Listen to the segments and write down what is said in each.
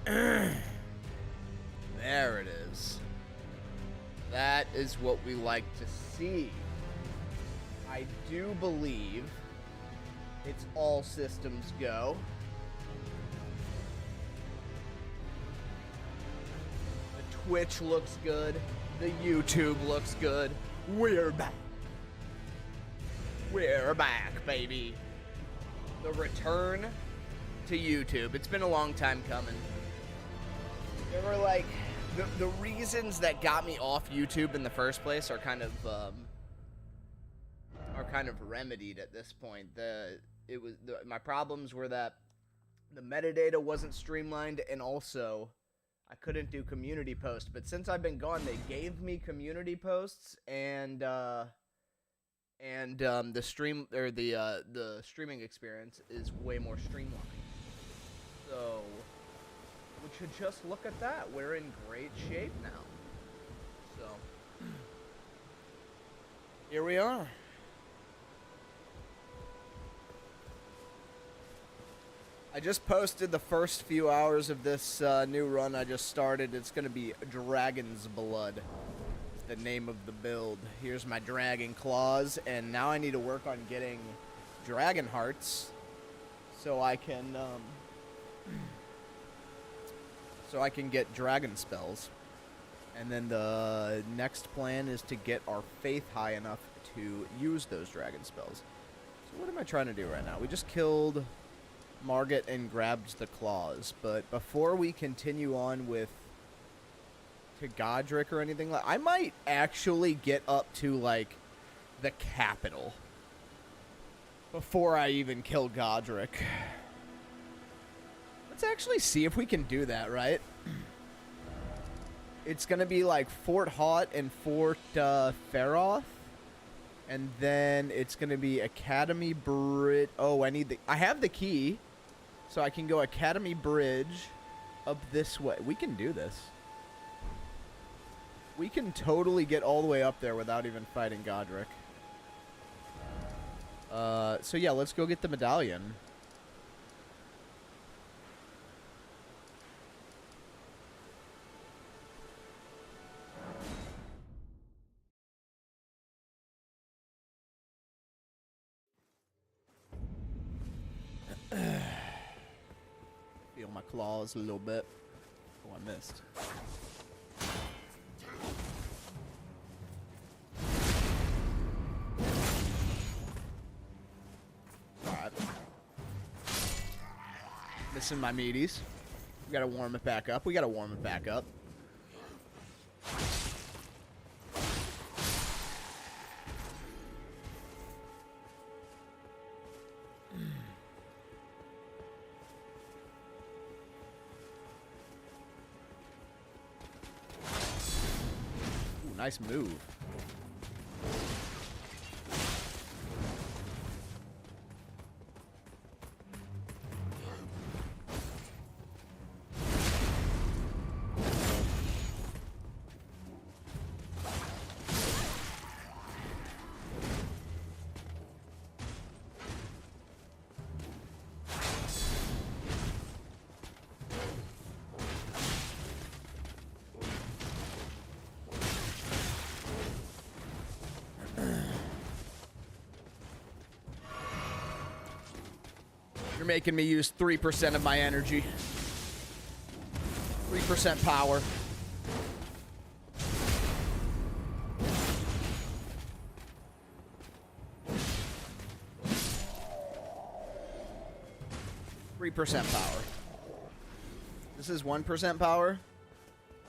There it is. That is what we like to see. I do believe it's all systems go. The Twitch looks good. The YouTube looks good. We're back. We're back, baby. The return to YouTube. It's been a long time coming. There were like the reasons that got me off YouTube in the first place are kind of remedied at this point. My problems were that the metadata wasn't streamlined, and also I couldn't do community posts. But since I've been gone, they gave me community posts, and the streaming experience is way more streamlined. So we should just look at that. We're in great shape now. So here we are. I just posted the first few hours of this new run I just started. It's going to be Dragon's Blood. It's the name of the build. Here's my dragon claws, and now I need to work on getting dragon hearts so I can get dragon spells. And then the next plan is to get our faith high enough to use those dragon spells. So what am I trying to do right now? We just killed Margit and grabbed the claws, but before we continue on with to Godric or anything, like, I might actually get up to like the capital before I even kill Godric. Let's actually see if we can do that, right? It's gonna be like Fort Hot and Fort Feroth, and then it's gonna be Academy Bridge. Oh, I have the key. So I can go Academy Bridge up this way. We can do this. We can totally get all the way up there without even fighting Godric. So yeah, let's go get the medallion. Feel my claws a little bit. Oh, I missed. Alright. Missing my meaties. We gotta warm it back up. Nice move. You're making me use 3% of my energy. 3% power. Power. This is 1% power.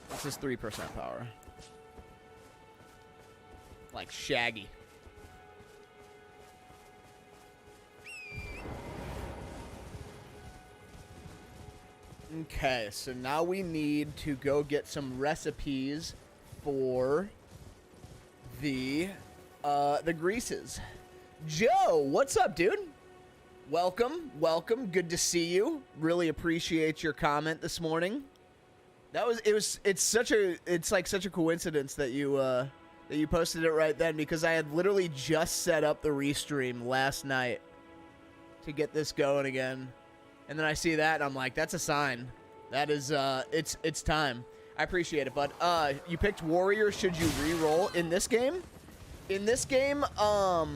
This is 3% power. Like Shaggy. Okay, so now we need to go get some recipes for the greases. Joe, what's up, dude? Welcome. Good to see you. Really appreciate your comment this morning. It's like such a coincidence that you posted it right then, because I had literally just set up the restream last night to get this going again. And then I see that, and I'm like, that's a sign. That is, it's time. I appreciate it, bud. You picked Warrior. Should you re-roll in this game? In this game, or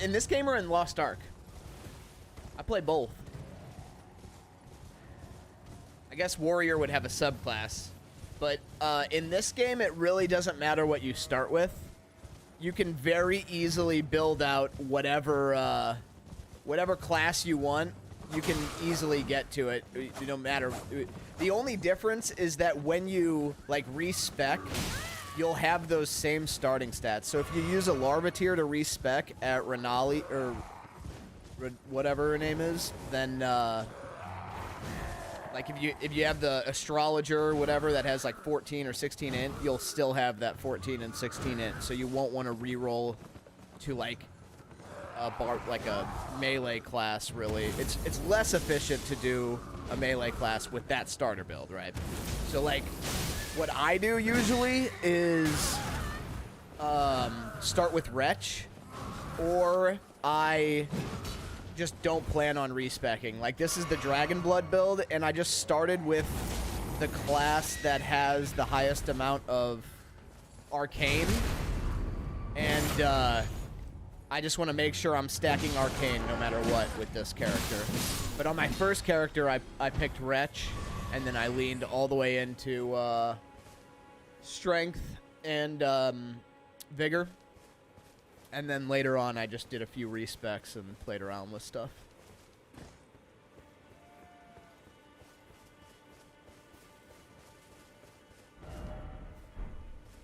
in this game or in Lost Ark? I play both. I guess Warrior would have a subclass. But in this game, it really doesn't matter what you start with. You can very easily build out whatever class you want. You can easily get to it. No matter. The only difference is that when you like respec, you'll have those same starting stats. So if you use a Larvatier to respec at Renali or whatever her name is, then like if you have the Astrologer or whatever that has like 14 or 16 int, you'll still have that 14 and 16 int. So you won't want to reroll to like a melee class. Really, it's less efficient to do a melee class with that starter build, right? So like what I do usually is start with Wretch, or I just don't plan on respecking. Like this is the Dragon Blood build, and I just started with the class that has the highest amount of Arcane, and I just want to make sure I'm stacking Arcane no matter what with this character. But on my first character, I picked Wretch, and then I leaned all the way into Strength and Vigor. And then later on, I just did a few respecs and played around with stuff.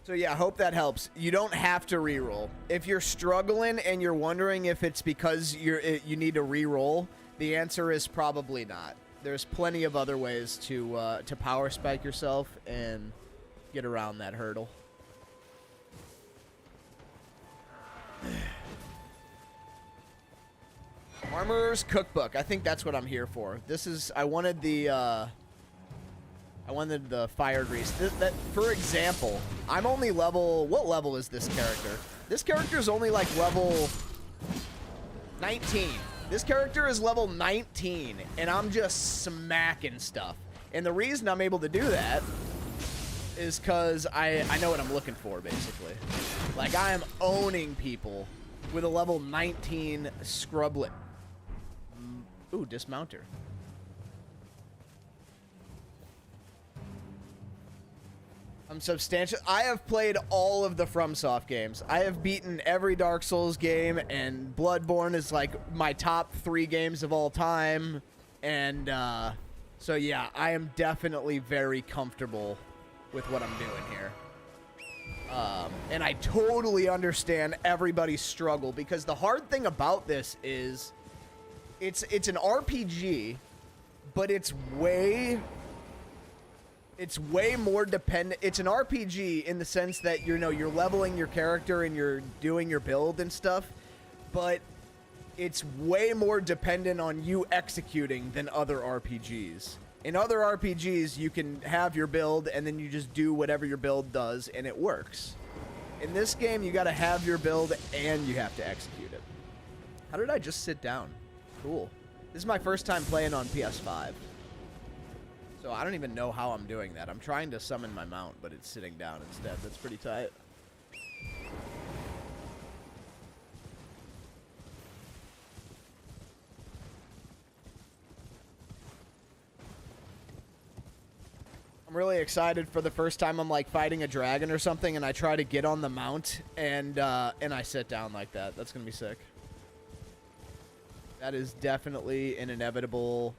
So yeah, I hope that helps. You don't have to reroll. If you're struggling and you're wondering if it's because you need to reroll, the answer is probably not. There's plenty of other ways to power spike yourself and get around that hurdle. Armorer's Cookbook. I think that's what I'm here for. This is. I wanted the Fire Grease. That, for example, I'm only level... What level is this character? This character is only, like, level 19. This character is level 19, and I'm just smacking stuff. And the reason I'm able to do that is because I know what I'm looking for, basically. Like, I am owning people with a level 19 Scrublet. Ooh, Dismounter. I'm substantial. I have played all of the FromSoft games. I have beaten every Dark Souls game, and Bloodborne is like my top 3 games of all time. And so yeah, I am definitely very comfortable with what I'm doing here. And I totally understand everybody's struggle, because the hard thing about this is it's an RPG, but it's way more dependent. It's an RPG in the sense that, you know, you're leveling your character and you're doing your build and stuff, but it's way more dependent on you executing than other RPGs. In other RPGs, you can have your build and then you just do whatever your build does and it works. In this game, you gotta have your build and you have to execute it. How did I just sit down? Cool. This is my first time playing on PS5. So I don't even know how I'm doing that. I'm trying to summon my mount, but it's sitting down instead. That's pretty tight. I'm really excited for the first time I'm like fighting a dragon or something, and I try to get on the mount, and I sit down like that. That's gonna be sick. That is definitely an inevitability,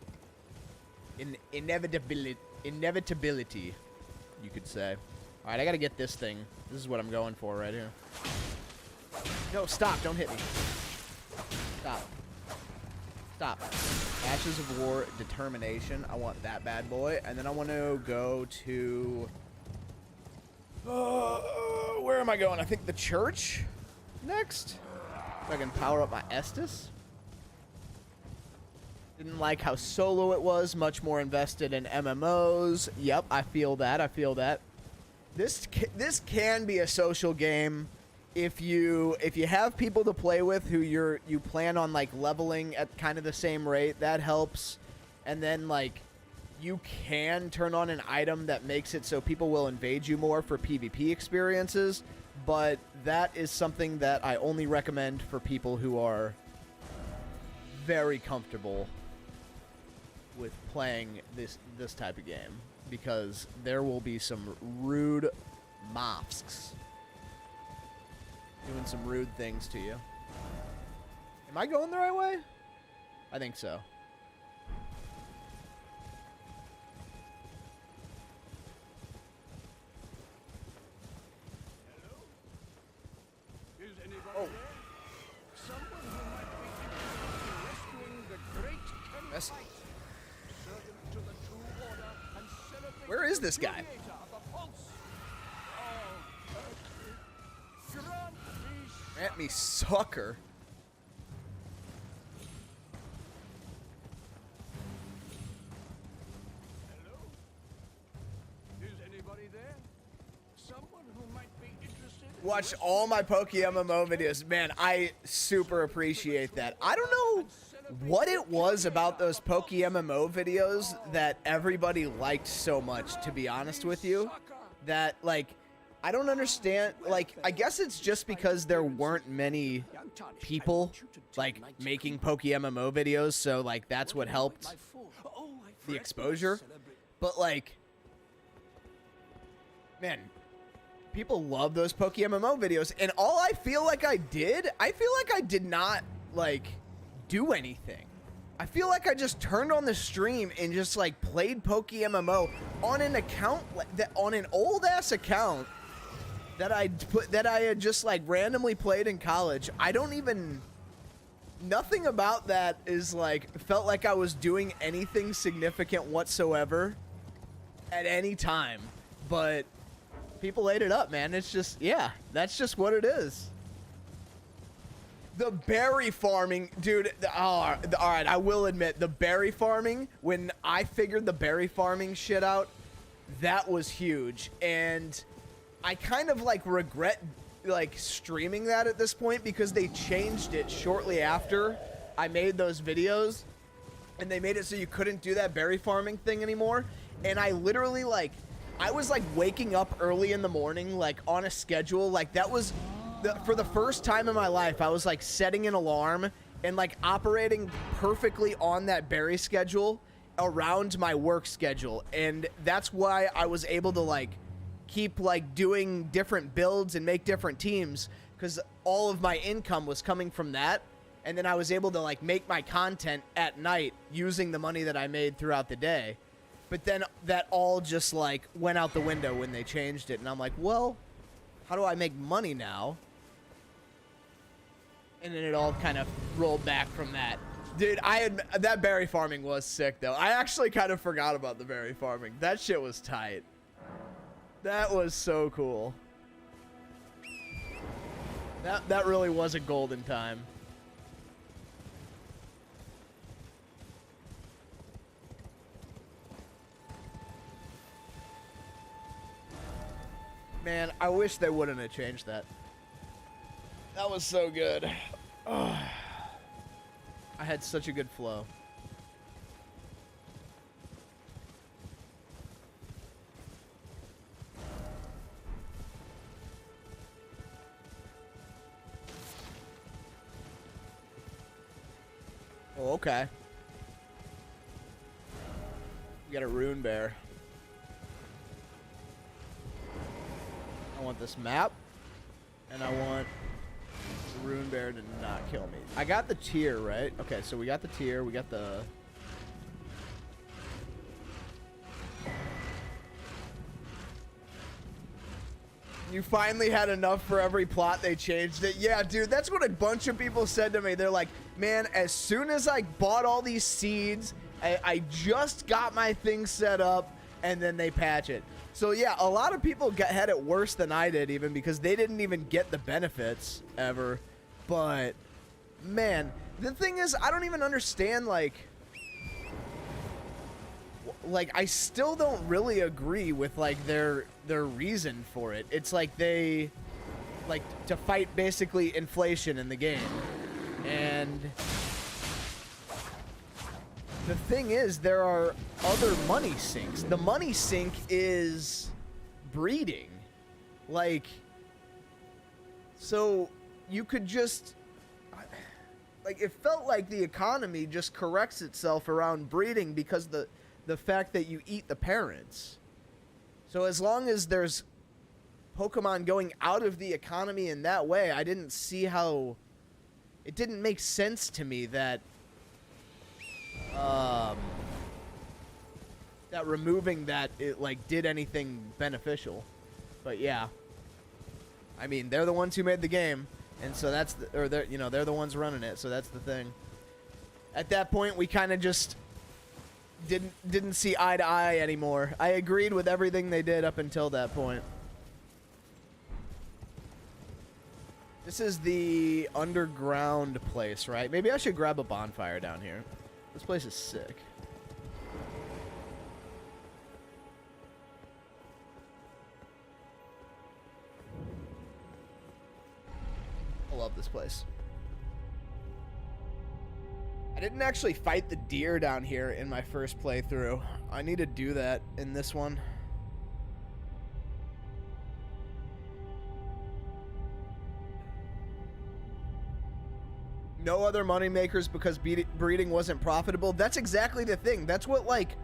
you could say. All right, I gotta get this thing. This is what I'm going for right here. No, stop! Don't hit me. Stop. Stop. Ashes of War, Determination. I want that bad boy, and then I want to go to. Where am I going? I think the church next. So I can power up my Estus. Didn't like how solo it was. Much more invested in MMOs. Yep, I feel that. I feel that. This can be a social game if you have people to play with who you plan on like leveling at kind of the same rate. That helps. and then like you can turn on an item that makes it so people will invade you more for PvP experiences, but that is something that I only recommend for people who are very comfortable with playing this type of game, because there will be some rude mobs doing some rude things to you. Am I going the right way? I think so. Oh. Where is this guy? Grant me sucker. Hello? Is anybody there? Someone who might be interested in Watch all my PokeMMO videos. Man, I super appreciate that. I don't know what it was about those PokeMMO videos that everybody liked so much, to be honest with you. That, like, I don't understand. Like, I guess it's just because there weren't many people, like, making PokeMMO videos, so, like, that's what helped the exposure. But, like, man, people love those PokeMMO videos, and all I feel like I did not, like, do anything. I feel like I just turned on the stream and just, like, played PokeMMO on an account, on an old-ass account that I had just, like, randomly played in college. I don't even... Nothing about that is, like, felt like I was doing anything significant whatsoever at any time. But people ate it up, man. It's just, yeah, that's just what it is. The berry farming, dude, all right, I will admit, the berry farming, when I figured the berry farming shit out, that was huge. And I kind of, like, regret, like, streaming that at this point, because they changed it shortly after I made those videos, and they made it so you couldn't do that berry farming thing anymore. And I literally, like, I was, like, waking up early in the morning, like, on a schedule. Like, that was, for the first time in my life, I was, like, setting an alarm and, like, operating perfectly on that berry schedule around my work schedule. And that's why I was able to, like, keep, like, doing different builds and make different teams, because all of my income was coming from that. And then I was able to, like, make my content at night using the money that I made throughout the day. But then that all just, like, went out the window when they changed it. And I'm like, well, how do I make money now? And then it all kind of rolled back from that. Dude, that berry farming was sick, though. I actually kind of forgot about the berry farming. That shit was tight. That was so cool. That really was a golden time. Man, I wish they wouldn't have changed that. That was so good. Ugh. I had such a good flow. Oh, okay. We got a rune bear. I want this map, and I want the rune bear to not kill me. I got the tier, right? Okay, so we got the tier, we got the... You finally had enough for every plot, they changed it. Yeah, dude, that's what a bunch of people said to me. They're like, man, as soon as I bought all these seeds, I just got my thing set up, and then they patch it. So yeah, a lot of people had it worse than I did, even, because they didn't even get the benefits ever. But man, the thing is, I don't even understand, like I still don't really agree with, like, their reason for it. It's like they like to fight basically inflation in the game. And the thing is, there are other money sinks. The money sink is breeding. Like, so you could just, like, it felt like the economy just corrects itself around breeding because the fact that you eat the parents. So as long as there's Pokemon going out of the economy in that way, I didn't see how, it didn't make sense to me that that removing that, it like did anything beneficial. But yeah, I mean, they're the ones who made the game, and so that's the, or they're, you know, they're the ones running it, so that's the thing. At that point, we kind of just didn't see eye to eye anymore. I agreed with everything they did up until that point. This is the underground place, right? Maybe I should grab a bonfire down here. This place is sick. I love this place. I didn't actually fight the deer down here in my first playthrough. I need to do that in this one. No other money makers because breeding wasn't profitable. That's exactly the thing. That's what, like,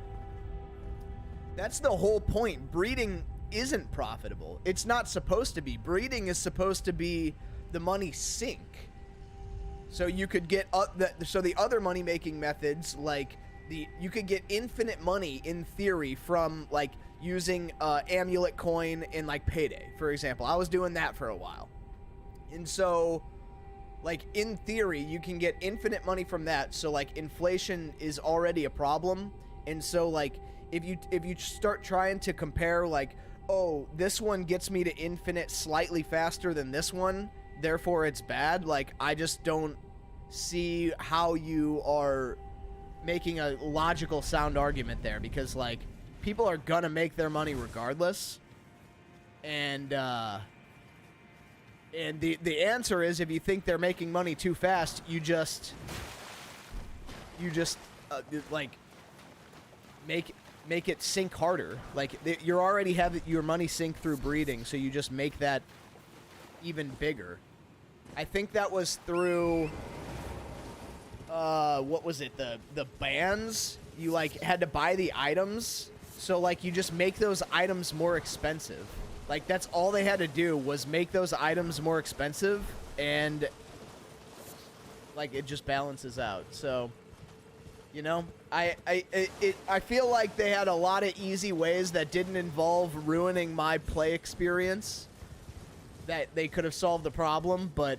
that's the whole point. Breeding isn't profitable. It's not supposed to be. Breeding is supposed to be the money sink. So you could get so the other money making methods, like you could get infinite money in theory from like using amulet coin in like Payday, for example. I was doing that for a while. And so, like, in theory, you can get infinite money from that. So, like, inflation is already a problem. And so, like, if you start trying to compare, like, oh, this one gets me to infinite slightly faster than this one, therefore it's bad, like, I just don't see how you are making a logical, sound argument there. Because, like, people are gonna make their money regardless. And the answer is, if you think they're making money too fast, you just like make it sink harder. Like, you already have your money sink through breeding, so you just make that even bigger. I think that was through what was it? The bans? You like had to buy the items, so like you just make those items more expensive. Like, that's all they had to do was make those items more expensive, and, like, it just balances out. So, you know, I feel like they had a lot of easy ways that didn't involve ruining my play experience that they could have solved the problem, but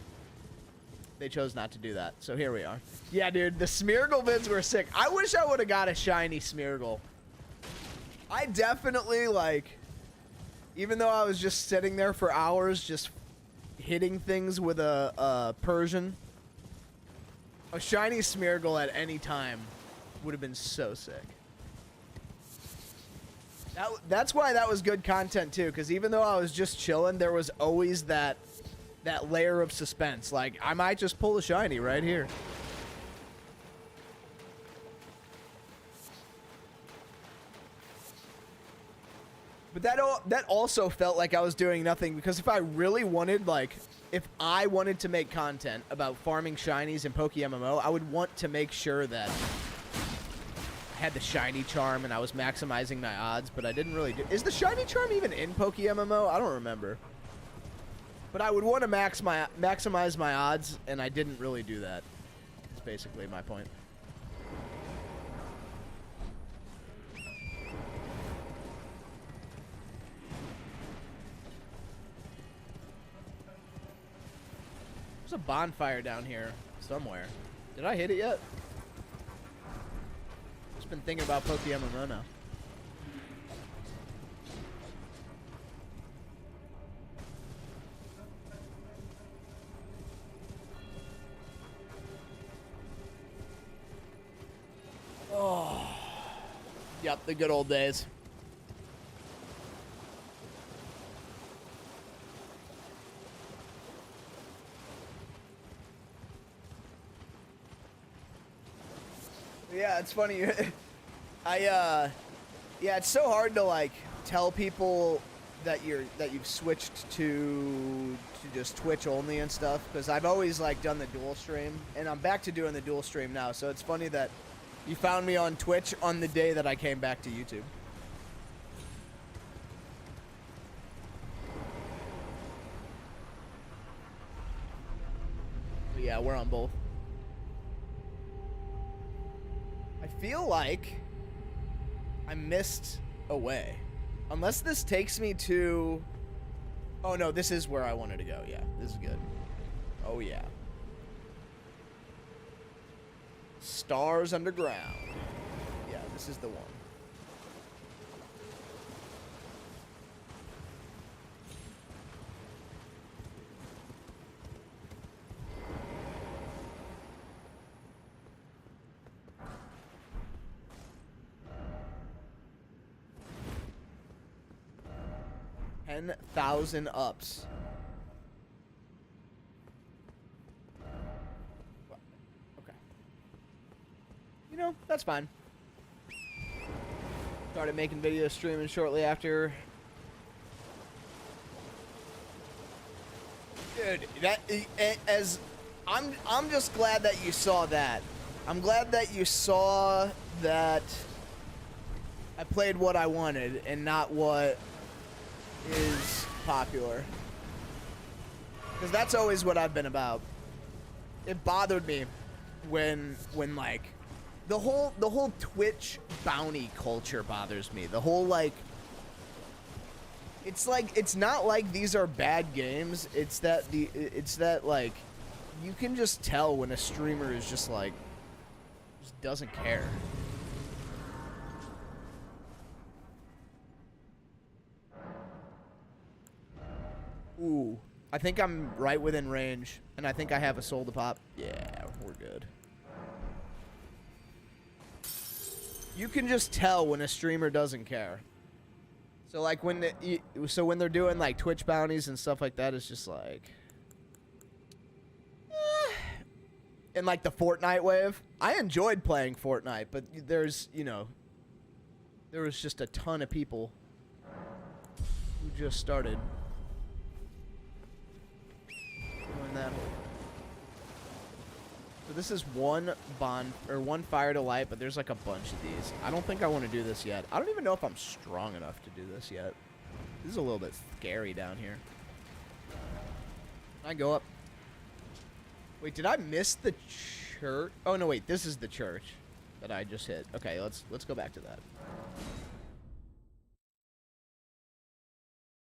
they chose not to do that. So here we are. Yeah, dude, the Smeargle vids were sick. I wish I would have got a shiny Smeargle. I definitely, like, even though I was just sitting there for hours just hitting things with a Persian, a shiny Smeargle at any time would have been so sick. That's why that was good content too, because even though I was just chilling, there was always that layer of suspense. Like, I might just pull a shiny right here. But that also felt like I was doing nothing, because if I really wanted, like, if I wanted to make content about farming shinies in PokeMMO, I would want to make sure that I had the shiny charm and I was maximizing my odds, but I didn't really do. Is the shiny charm even in PokeMMO? I don't remember. But I would want to maximize my odds, and I didn't really do that. That's basically my point. There's a bonfire down here somewhere. Did I hit it yet? Just been thinking about PokeMMO now. Oh. Yep, the good old days. Yeah, it's funny. Yeah, it's so hard to like tell people that you've switched to just Twitch only and stuff, because I've always like done the dual stream, and I'm back to doing the dual stream now. So it's funny that you found me on Twitch on the day that I came back to YouTube. But yeah, we're on both. I feel like I missed a way. Unless this takes me to... Oh, no, this is where I wanted to go. Yeah, this is good. Oh, yeah. Stars Underground. Yeah, this is the one. $10,000 ups. Okay. You know, that's fine. Started making videos, streaming shortly after. Dude, I'm just glad that you saw that. I'm glad that you saw that I played what I wanted and not what is popular, because that's always what I've been about. It bothered me when like the whole Twitch bounty culture bothers me. The whole like it's not like these are bad games. It's that like you can just tell when a streamer is just like just doesn't care. Ooh, I think I'm right within range, and I think I have a soul to pop. Yeah, we're good. You can just tell when a streamer doesn't care. So like when when they're doing like Twitch bounties and stuff like that, it's just like, and like the Fortnite wave. I enjoyed playing Fortnite, but there's there was just a ton of people who just started. That so this is one fire to light, but there's like a bunch of these. I don't think I want to do this yet. I don't even know if I'm strong enough to do this yet. This is a little bit scary down here. Can I go up? Wait, did I miss the church? Oh no, wait, this is the church that I just hit. Okay, let's go back to that.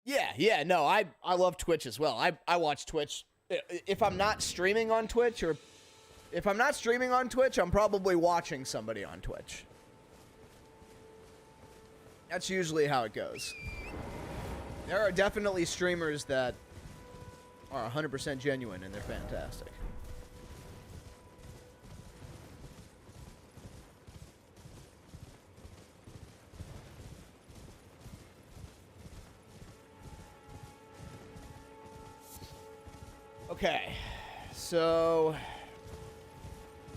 Yeah, no, I love Twitch as well. I watch Twitch. If I'm not streaming on Twitch, I'm probably watching somebody on Twitch. That's usually how it goes. There are definitely streamers that are 100% genuine, and they're fantastic. Okay, so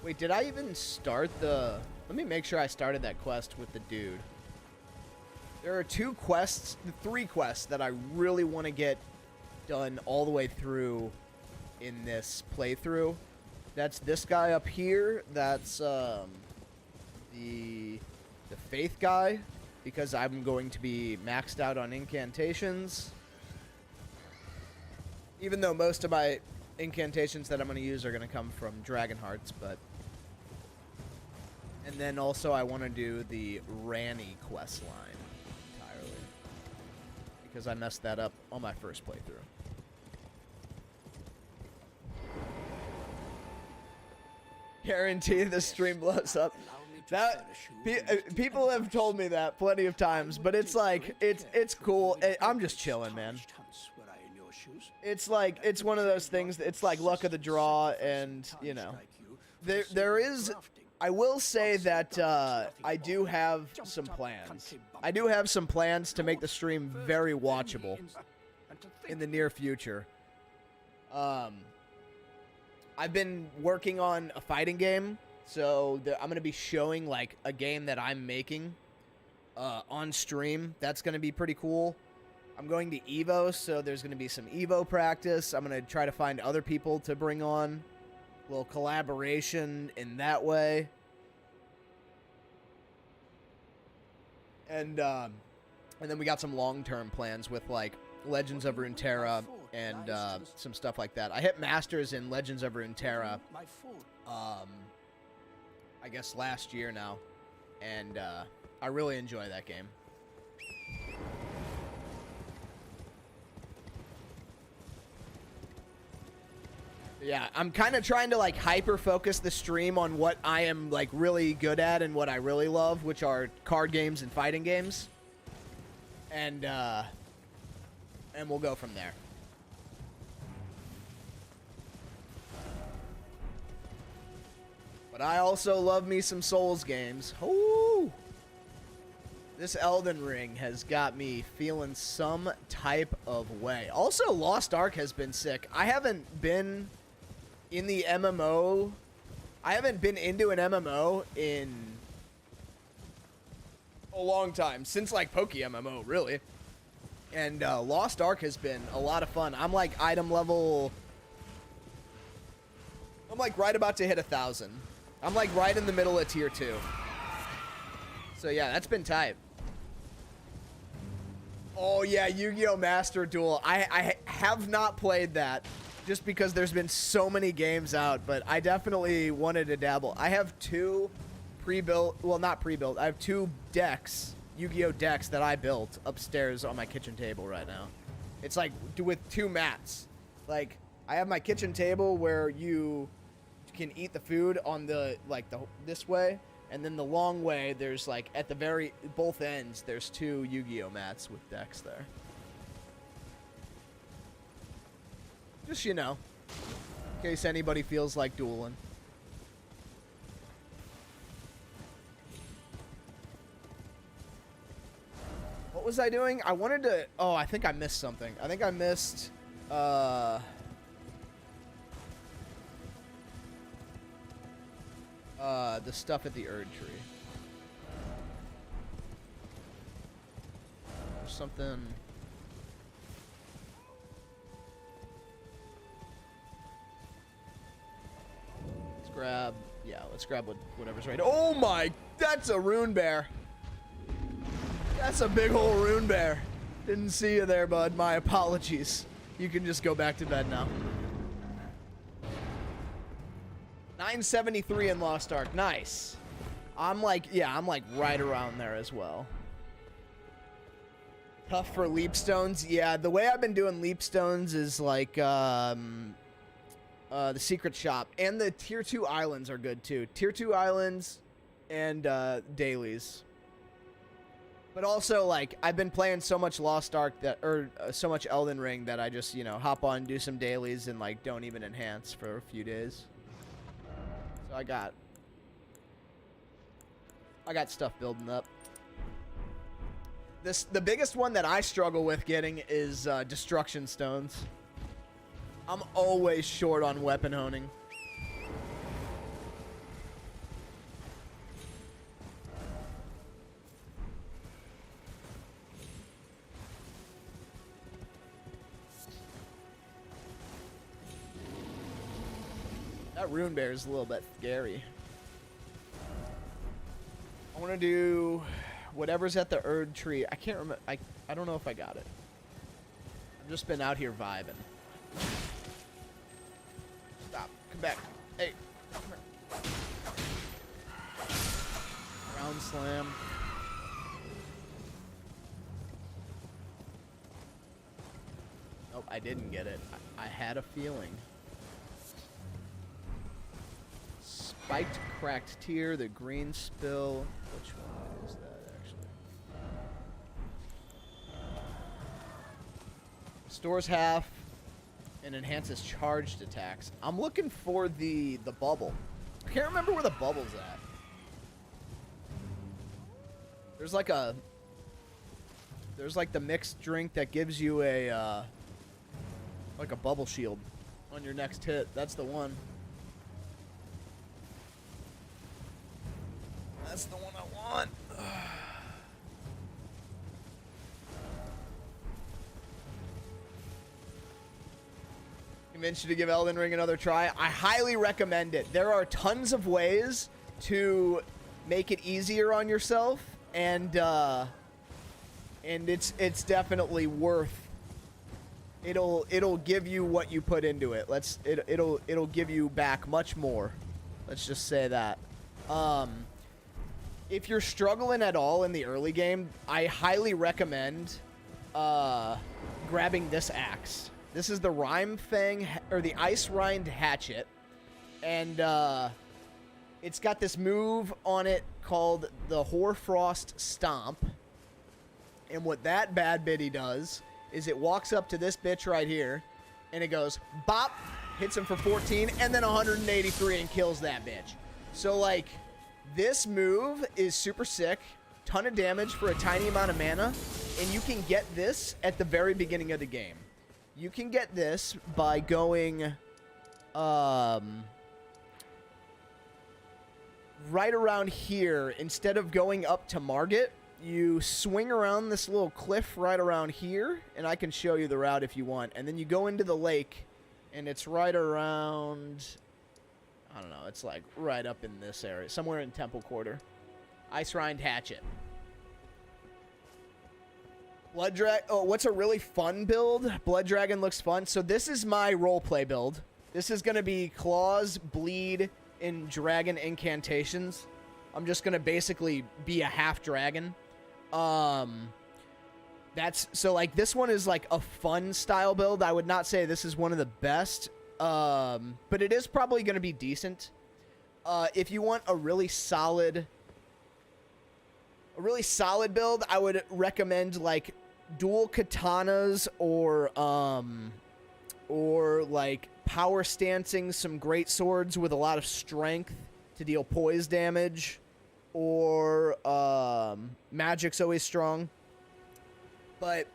wait, did I even start the... Let me make sure I started that quest with the dude. There are three quests that I really want to get done all the way through in this playthrough. That's this guy up here. That's the faith guy, because I'm going to be maxed out on incantations. Even though most of my incantations that I'm going to use are going to come from Dragon Hearts, but... And then also I want to do the Ranny quest line entirely, because I messed that up on my first playthrough. Guarantee the stream blows up. That people have told me that plenty of times, but it's like it's cool. I'm just chilling, man. It's like it's one of those things. It's like luck of the draw, and you know, there is. I will say that I do have some plans. I do have some plans to make the stream very watchable in the near future. I've been working on a fighting game So I'm going to be showing like a game that I'm making on stream. That's going to be pretty cool. I'm going to Evo, so there's going to be some Evo practice. I'm going to try to find other people to bring on. A little collaboration in that way. And then we got some long-term plans with like Legends of Runeterra and some stuff like that. I hit Masters in Legends of Runeterra, I guess last year now, and I really enjoy that game. Yeah, I'm kind of trying to like hyper focus the stream on what I am like really good at and what I really love, which are card games and fighting games. And we'll go from there. But I also love me some Souls games. Ooh. This Elden Ring has got me feeling some type of way. Also, Lost Ark has been sick. I haven't been in the MMO. I haven't been into an MMO in a long time. Since, like, Poke MMO, really. And Lost Ark has been a lot of fun. I'm, like, item level... I'm, like, right about to hit 1,000. I'm, like, right in the middle of Tier 2. So, yeah, that's been tight. Oh, yeah, Yu-Gi-Oh! Master Duel. I have not played that just because there's been so many games out, but I definitely wanted to dabble. I have two pre-built, well, not pre-built. I have two decks, Yu-Gi-Oh! Decks that I built upstairs on my kitchen table right now. It's like with two mats. Like, I have my kitchen table where you can eat the food on the, like, this way. And then the long way, there's, like, at the very, both ends, there's two Yu-Gi-Oh! Mats with decks there. Just, you know, in case anybody feels like dueling. What was I doing? I wanted to, oh, I think I missed something. I think I missed, the stuff at the Erd Tree. There's something. Let's grab whatever's right. Oh my, that's a rune bear. That's a big ol' rune bear. Didn't see you there, bud. My apologies. You can just go back to bed now. 973 in Lost Ark. Nice. I'm like right around there as well. Tough for leapstones. Yeah, the way I've been doing leapstones is like the secret shop, and the tier 2 islands are good too. Tier 2 islands and dailies. But also, like, I've been playing so much Lost Ark so much Elden Ring that I just, you know, hop on, do some dailies, and like don't even enhance for a few days. So I got stuff building up. The biggest one that I struggle with getting is destruction stones. I'm always short on weapon honing. That rune bear is a little bit scary. I want to do whatever's at the Erd Tree. I can't remember. I don't know if I got it. I've just been out here vibing. Stop. Come back. Hey. Come here. Ground slam. Nope, I didn't get it. I had a feeling. Spiked cracked tier, the green spill. Which one is that actually? Stores half and enhances charged attacks. I'm looking for the bubble. I can't remember where the bubble's at. There's like the mixed drink that gives you a like a bubble shield on your next hit. That's the one. That's the one I want. Convinced you to give Elden Ring another try. I highly recommend it. There are tons of ways to make it easier on yourself, and it's definitely worth. It'll give you what you put into it. It'll give you back much more. Let's just say that. If you're struggling at all in the early game, I highly recommend grabbing this axe. This is the Rime Fang, or the Ice Rind Hatchet, and it's got this move on it called the Hoarfrost Stomp. And what that bad bitty does is it walks up to this bitch right here, and it goes bop, hits him for 14, and then 183 and kills that bitch. So, like, this move is super sick, ton of damage for a tiny amount of mana, and you can get this at the very beginning of the game. You can get this by going right around here. Instead of going up to Margit, you swing around this little cliff right around here, and I can show you the route if you want. And then you go into the lake, and it's right around, I don't know, it's like right up in this area, somewhere in Temple Quarter. Ice Rind Hatchet. Blood Dragon. Oh, what's a really fun build? Blood Dragon looks fun. So this is my roleplay build. This is going to be Claws, Bleed, and Dragon Incantations. I'm just going to basically be a half dragon. That's so, like, this one is like a fun style build. I would not say this is one of the best, but it is probably going to be decent. If you want a really solid build, I would recommend like dual katanas or like power stancing some great swords with a lot of strength to deal poise damage, or magic's always strong. But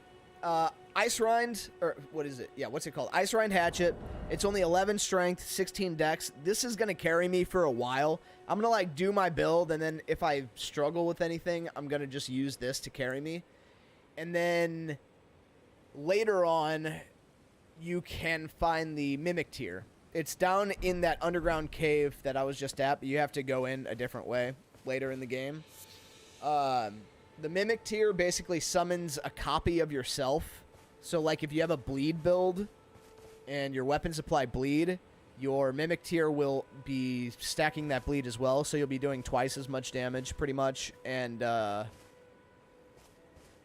Ice Rind, or what is it? Yeah, what's it called? Ice Rind Hatchet. It's only 11 strength, 16 dex. This is going to carry me for a while. I'm going to, like, do my build, and then if I struggle with anything, I'm going to just use this to carry me. And then later on, you can find the Mimic Tier. It's down in that underground cave that I was just at, but you have to go in a different way later in the game. The Mimic Tier basically summons a copy of yourself. So, like, if you have a bleed build and your weapon supply bleed, your Mimic Tier will be stacking that bleed as well. So you'll be doing twice as much damage, pretty much. And,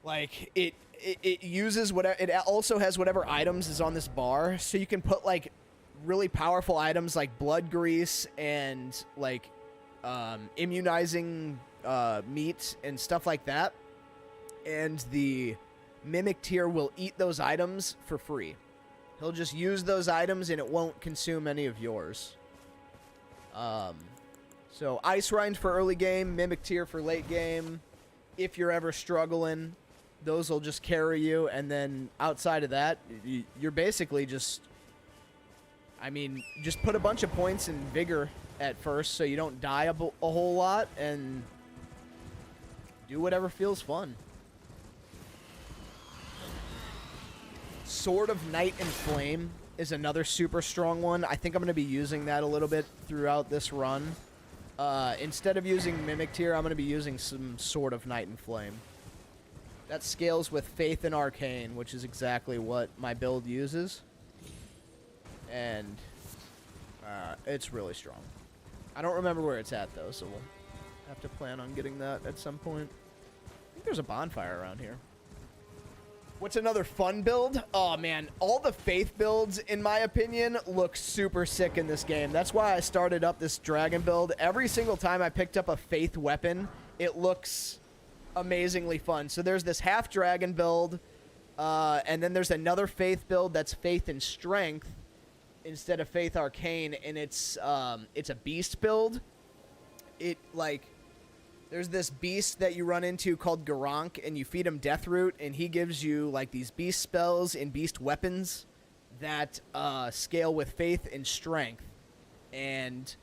like, it uses whatever... It also has whatever items is on this bar. So you can put, like, really powerful items like blood grease and, like, immunizing meat and stuff like that, and the Mimic Tier will eat those items for free. He'll just use those items and it won't consume any of yours. So Ice Rind for early game, Mimic Tier for late game. If you're ever struggling, those will just carry you, and then outside of that, you're basically just... I mean, just put a bunch of points in Vigor at first so you don't die a whole lot, and do whatever feels fun. Sword of Night and Flame is another super strong one. I think I'm going to be using that a little bit throughout this run. Instead of using Mimic Tier, I'm going to be using some Sword of Night and Flame. That scales with Faith and Arcane, which is exactly what my build uses. And it's really strong. I don't remember where it's at, though, so we'll have to plan on getting that at some point. I think there's a bonfire around here. What's another fun build? Oh, man. All the Faith builds, in my opinion, look super sick in this game. That's why I started up this dragon build. Every single time I picked up a Faith weapon, it looks amazingly fun. So there's this half dragon build, and then there's another Faith build that's Faith and Strength instead of Faith Arcane, and it's a beast build. It, like, there's this beast that you run into called Garank, and you feed him Deathroot, and he gives you, like, these beast spells and beast weapons that scale with Faith and Strength. And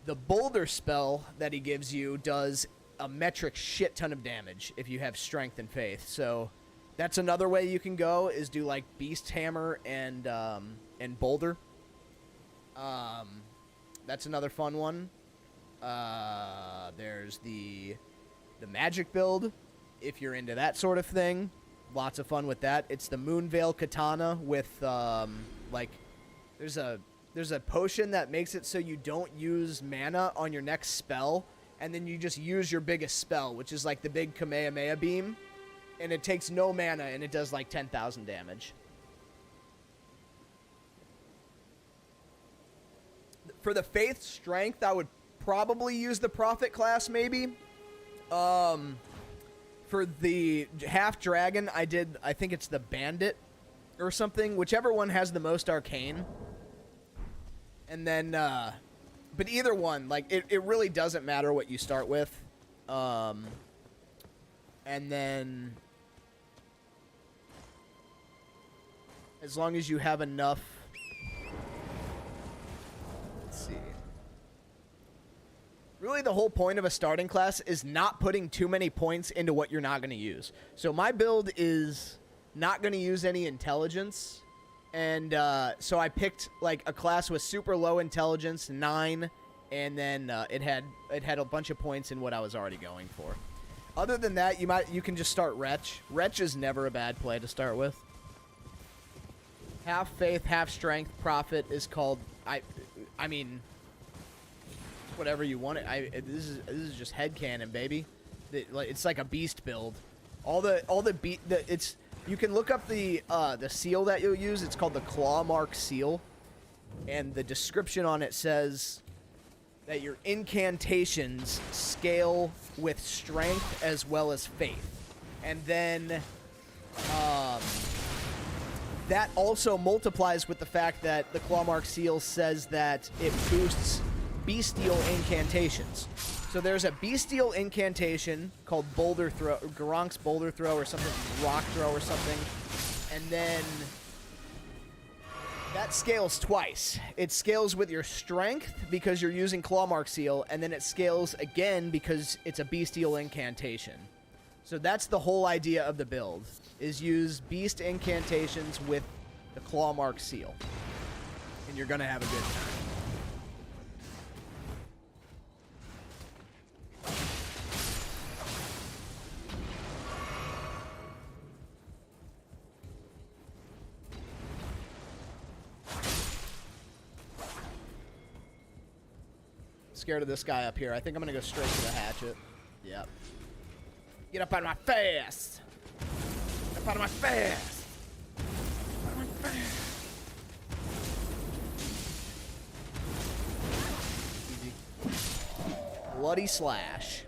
The boulder spell that he gives you does a metric shit ton of damage if you have strength and faith. So that's another way you can go, is do like beast hammer and boulder. That's another fun one. There's the magic build, if you're into that sort of thing. Lots of fun with that. It's the Moonveil Katana with like there's a potion that makes it so you don't use mana on your next spell, and then you just use your biggest spell, which is like the big Kamehameha beam, and it takes no mana and it does like 10,000 damage. For the faith strength, I would probably use the prophet class maybe. For the half dragon, I think it's the bandit or something, whichever one has the most arcane. And then, but either one, like, it really doesn't matter what you start with. And then, as long as you have enough, let's see. Really, the whole point of a starting class is not putting too many points into what you're not going to use. So my build is not going to use any intelligence. And so I picked like a class with super low intelligence, 9, and then it had a bunch of points in what I was already going for. Other than that, you can just start Wretch. Wretch is never a bad play to start with. Half faith, half strength. Prophet is called I mean, whatever you want it. This is just headcanon, baby. It's like a beast build. You can look up the seal that you'll use. It's called the Claw Mark seal, and the description on it says that your incantations scale with strength as well as faith, and then that also multiplies with the fact that the Claw Mark seal says that it boosts bestial incantations. So there's a bestial incantation called Boulder Throw, Garonk's Boulder Throw or something, Rock Throw or something, and then that scales twice. It scales with your strength because you're using Claw Mark Seal, and then it scales again because it's a bestial incantation. So that's the whole idea of the build, is use beast incantations with the Claw Mark Seal, and you're gonna have a good time. Scared of this guy up here. I think I'm gonna go straight to the hatchet. Yep. Get up out of my face! Get up out of my face! Out of my face! Easy. Bloody slash.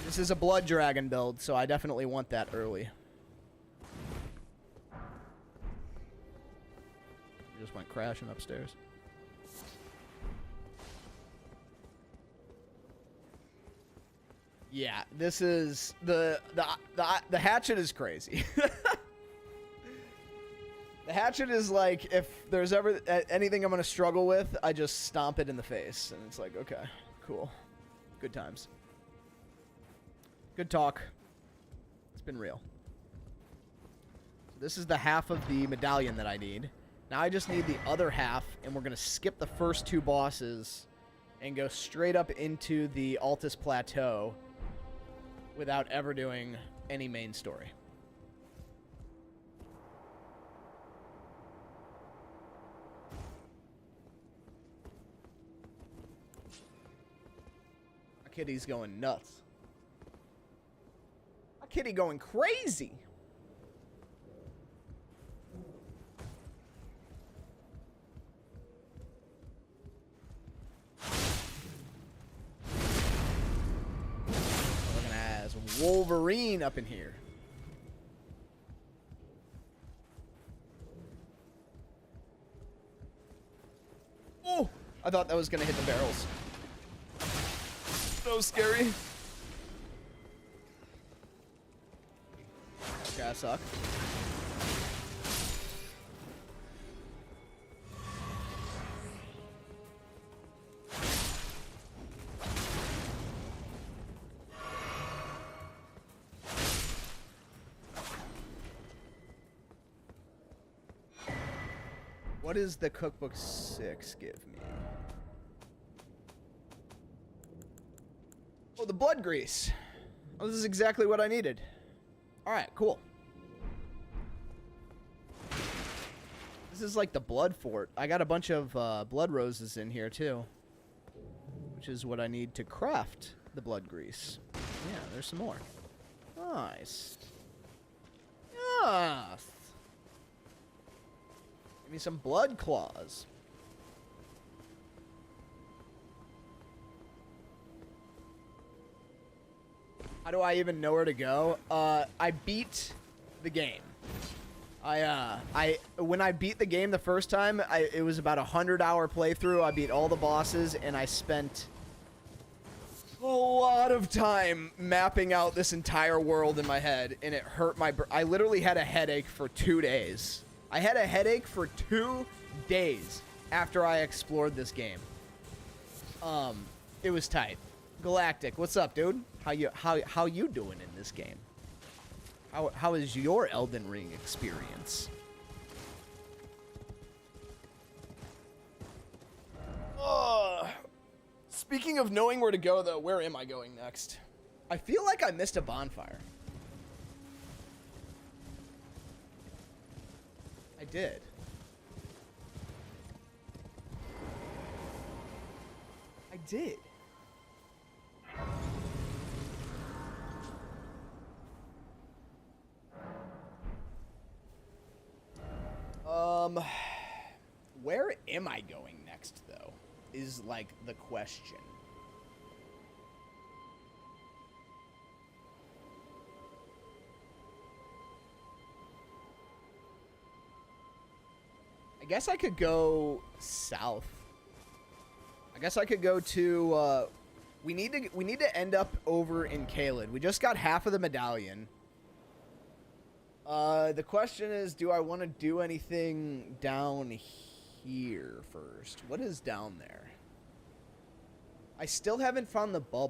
This is a blood dragon build, so I definitely want that early. Just went crashing upstairs. Yeah, this is the hatchet is crazy. The hatchet is like, if there's ever anything I'm gonna struggle with, I just stomp it in the face, and it's like, okay, cool, good times, good talk. It's been real. So this is the half of the medallion that I need. Now I just need the other half, and we're gonna skip the first 2 bosses and go straight up into the Altus Plateau without ever doing any main story. My kitty's going nuts. My kitty going crazy. Wolverine up in here. Oh, I thought that was gonna hit the barrels. So scary. Okay, I suck. What does the cookbook 6 give me? Oh, the blood grease. Oh, this is exactly what I needed. Alright, cool. This is like the blood fort. I got a bunch of blood roses in here too, which is what I need to craft the blood grease. Yeah, there's some more. Nice. Yes. Give me some blood claws. How do I even know where to go? I beat the game. When I beat the game the first time, it was about 100-hour playthrough. I beat all the bosses, and I spent a lot of time mapping out this entire world in my head, and it hurt my... I literally had a headache for 2 days. I had a headache for 2 days after I explored this game. It was tight. Galactic, what's up, dude? How you doing in this game? How is your Elden Ring experience? Speaking of knowing where to go, though, where am I going next? I feel like I missed a bonfire. I did. I did. Where am I going next, though, is, like, the question. I guess I could go south. I guess I could go to, we need to end up over in Caelid. We just got half of the medallion. The question is, do I want to do anything down here first? What is down there? I still haven't found the bubble.